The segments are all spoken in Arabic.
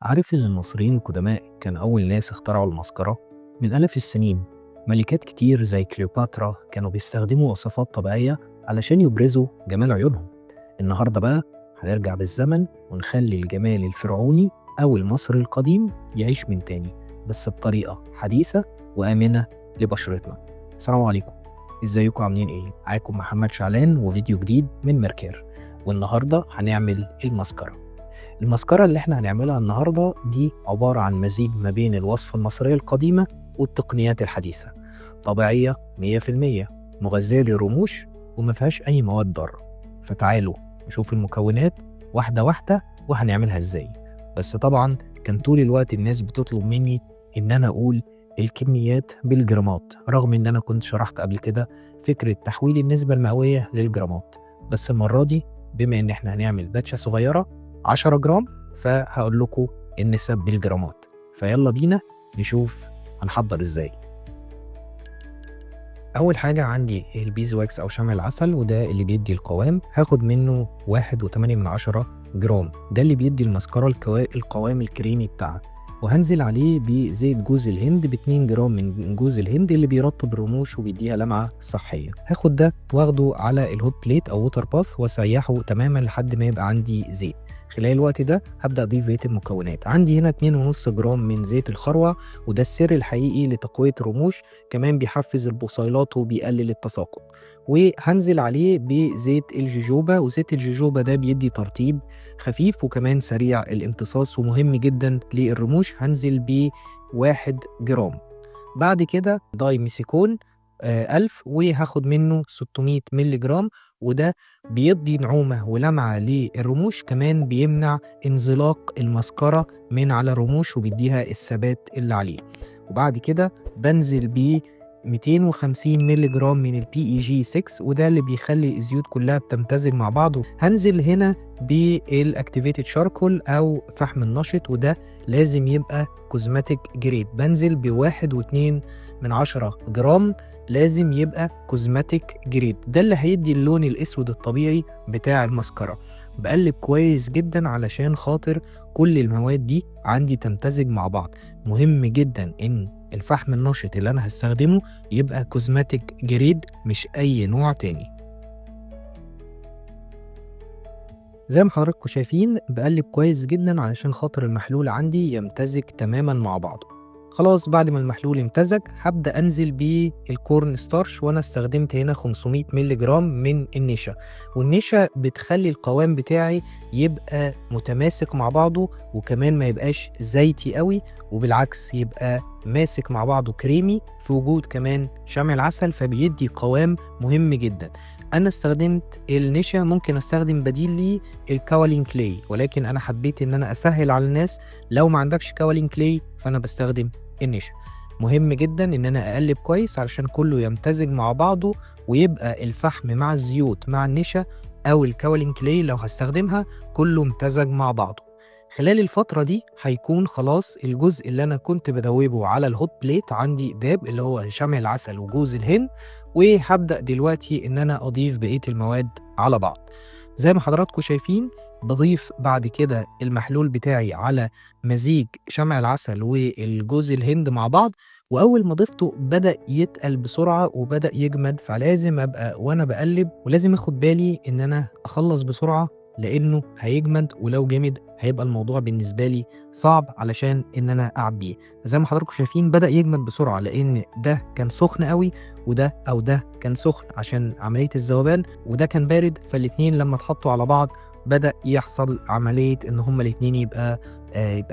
عارف إن المصريين القدماء كان أول ناس اخترعوا المسكرة؟ من آلاف السنين ملكات كتير زي كليوباترا كانوا بيستخدموا وصفات طبيعية علشان يبرزوا جمال عيونهم. النهاردة بقى هنرجع بالزمن ونخلي الجمال الفرعوني أو المصري القديم يعيش من تاني، بس بطريقة حديثة وآمنة لبشرتنا. السلام عليكم، ازيكم عاملين ايه؟ معاكم محمد شعلان وفيديو جديد من ميركير. والنهاردة هنعمل المسكرة. المسكرة اللي احنا هنعملها النهاردة دي عبارة عن مزيج ما بين الوصفة المصرية القديمة والتقنيات الحديثة. طبيعية 100%، مغذية للرموش، وما فيهاش أي مواد ضارة. فتعالوا نشوف المكونات واحدة واحدة وهنعملها ازاي. بس طبعا كان طول الوقت الناس بتطلب مني إن أنا أقول الكميات بالجرامات، رغم إن أنا كنت شرحت قبل كده فكرة تحويل النسبة المئوية للجرامات. بس المرة دي بما إن احنا هنعمل باتشة صغيرة 10 جرام، فهقول لكم النسب بالجرامات. فيلا بينا نشوف هنحضر ازاي. اول حاجة عندي البيز واكس او شمع العسل، وده اللي بيدي القوام. هاخد منه 1.8 جرام، ده اللي بيدي المسكرة القوام الكريمي بتاعها. وهنزل عليه بزيت جوز الهند ب 2 جرام من جوز الهند اللي بيرطب الرموش وبيديها لمعة صحية. هاخد ده واخده على الهوت بليت او ووتر باث واسيحه تماما لحد ما يبقى عندي زيت. خلال الوقت ده هبدأ أضيف بقية المكونات. عندي هنا 2.5 جرام من زيت الخروع، وده السر الحقيقي لتقوية الرموش، كمان بيحفز البصيلات وبيقلل التساقط. وهنزل عليه بزيت الجوجوبا، وزيت الجوجوبا ده بيدي ترطيب خفيف وكمان سريع الامتصاص ومهم جدا للرموش. هنزل ب 1 جرام. بعد كده داي ميثيكون 1000، وهاخد منه 600 مللي جرام، وده بيدي نعومة ولمعة للرموش، كمان بيمنع انزلاق المسكرة من على الرموش وبيديها الثبات اللي عليه. وبعد كده بنزل ب 250 مللي جرام من البي اي جي 6، وده اللي بيخلي الزيوت كلها بتمتزج مع بعض. هنزل هنا بالاكتيفيتد شاركول او فحم النشط، وده لازم يبقى كوزماتيك جريد. بنزل ب1.2 جرام، لازم يبقى كوزماتيك جريد، ده اللي هيدي اللون الاسود الطبيعي بتاع المسكرة. بقلب كويس جدا علشان خاطر كل المواد دي عندي تمتزج مع بعض. مهم جدا ان الفحم النشط اللي انا هستخدمه يبقى كوزماتيك جريد، مش اي نوع تاني. زي ما حضراتكم شايفين بقلب كويس جدا علشان خاطر المحلول عندي يمتزج تماما مع بعضه. خلاص بعد ما المحلول امتزج هبدأ انزل بالكورن ستارش، وانا استخدمت هنا 500 مللي جرام من النشا. والنشا بتخلي القوام بتاعي يبقى متماسك مع بعضه، وكمان ما يبقاش زيتي قوي، وبالعكس يبقى ماسك مع بعضه كريمي في وجود كمان شمع العسل، فبيدي قوام مهم جدا. انا استخدمت النشا، ممكن استخدم بديل ليه الكاولين كلاي، ولكن انا حبيت ان انا اسهل على الناس. لو ما عندكش كاولين كلاي فانا بستخدم النشا. مهم جدا ان انا اقلب كويس علشان كله يمتزج مع بعضه، ويبقى الفحم مع الزيوت مع النشا او الكاولين كلاي لو هستخدمها كله امتزج مع بعضه. خلال الفترة دي هيكون خلاص الجزء اللي انا كنت بدوبه على الهوت بليت عندي داب، اللي هو شمع العسل وجوز الهند. وهبدأ دلوقتي ان انا اضيف بقية المواد على بعض. زي ما حضراتكم شايفين بضيف بعد كده المحلول بتاعي على مزيج شمع العسل والجوز الهند مع بعض. واول ما ضفته بدأ يتقل بسرعة وبدأ يجمد، فلازم ابقى وانا بقلب ولازم اخد بالي ان انا اخلص بسرعة، لانه هيجمد، ولو جمد هيبقى الموضوع بالنسبة لي صعب علشان ان انا اعبيه. زي ما حضراتكم شايفين بدأ يجمد بسرعة لان ده كان سخن قوي، ده كان سخن عشان عملية الذوبان، وده كان بارد، فالاتنين لما اتحطوا على بعض بدأ يحصل عملية ان هما الاتنين يبقى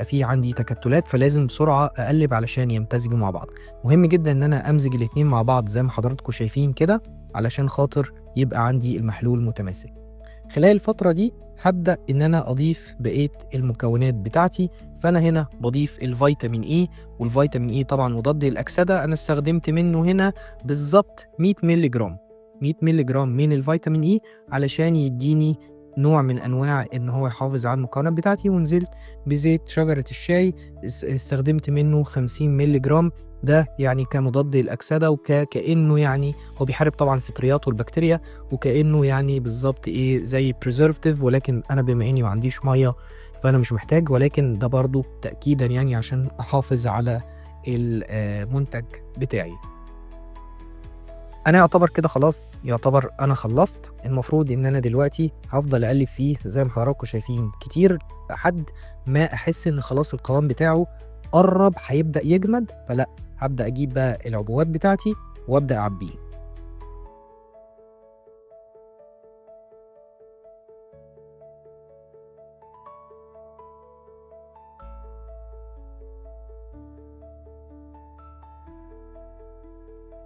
في عندي تكتلات، فلازم بسرعة اقلب علشان يمتزجوا مع بعض. مهم جدا ان انا امزج الاتنين مع بعض زي ما حضراتكم شايفين كده، علشان خاطر يبقى عندي المحلول متماسك. خلال الفترة دي هبدأ ان انا اضيف بقية المكونات بتاعتي. فانا هنا بضيف الفيتامين اي، والفيتامين اي طبعا مضاد للاكسدة. انا استخدمت منه هنا بالظبط 100 مللي جرام، 100 مللي جرام من الفيتامين اي علشان يديني نوع من انواع ان هو يحافظ على المكونات بتاعتي. ونزلت بزيت شجرة الشاي، استخدمت منه 50 مللي جرام، ده يعني كمضاد للاكسده وكانه يعني هو بيحارب طبعا الفطريات والبكتيريا، وكانه يعني بالظبط ايه زي بريزرفتيف. ولكن انا بما اني ما عنديش ميه فأنا مش محتاج، ولكن ده برضه تأكيدًا يعني عشان أحافظ على المنتج بتاعي. أنا يعتبر كده خلاص، يعتبر أنا خلّصت، المفروض إن أنا دلوقتي هافضل أقلِّب فيه زي ما حضراتكم شايفين كتير لحد ما أحس إن خلاص القوام بتاعه قرّب هيبدأ يجمد، فلأ، هابدأ أجيب بقى العبوات بتاعتي وأبدأ أعبّيه.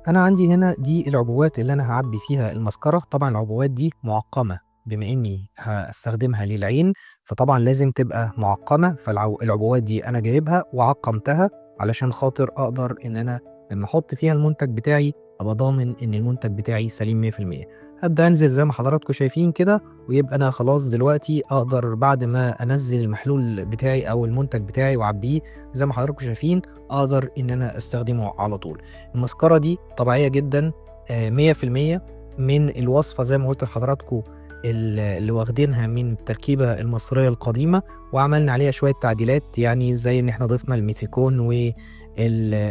أنا عندي هنا دي العبوات اللي أنا هاعبّي فيها المسكرة، طبعًا العبوات دي مُعقّمة، بما إني هاستخدمها للعين، فطبعًا لازم تبقى مُعقّمة، العبوات دي أنا جايبها وعقّمتها علشان خاطر أقدر إن أنا لمّا أحُط فيها المنتج بتاعي أبقى ضامن إن المنتج بتاعي سليم 100%. هابدأ أنزل زي ما حضراتكم شايفين كده، ويبقى أنا خلاص دلوقتي أقدر بعد ما أنزّل المحلول بتاعي أو المنتج بتاعي وأعبّيه زي ما حضراتكم شايفين، أقدر إن أنا أستخدمه على طول. المسكرة دي طبيعية جدًا 100% من الوصفة زي ما قُلت لحضراتكم اللي واخدينها من التركيبة المصرية القديمة، وعملنا عليها شوية تعديلات يعني زي إن إحنا ضِفنا الميثيكون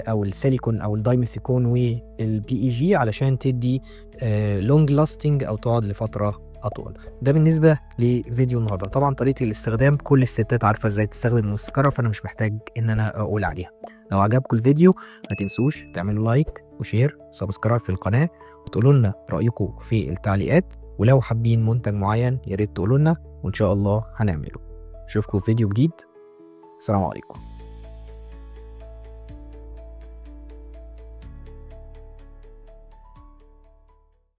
أو السيليكون أو الدايميثيكون والPEG علشان تدّي long lasting أو تقعد لفترة أطول. ده بالنسبة لفيديو النهارده. طبعًا طريقة الاستخدام كل الستات عارفة إزاي تستخدم المسكرة، فأنا مش محتاج إن أنا أقول عليها. لو عجبكم الفيديو ما تنسوش تعملوا لايك وشير وسبسكرايب في القناة، وتقولوا لنا رأيكم في التعليقات، ولو حابين منتج معين يا ريت تقولوا لنا وإن شاء الله هنعمله. أشوفكم في فيديو جديد. السلام عليكم.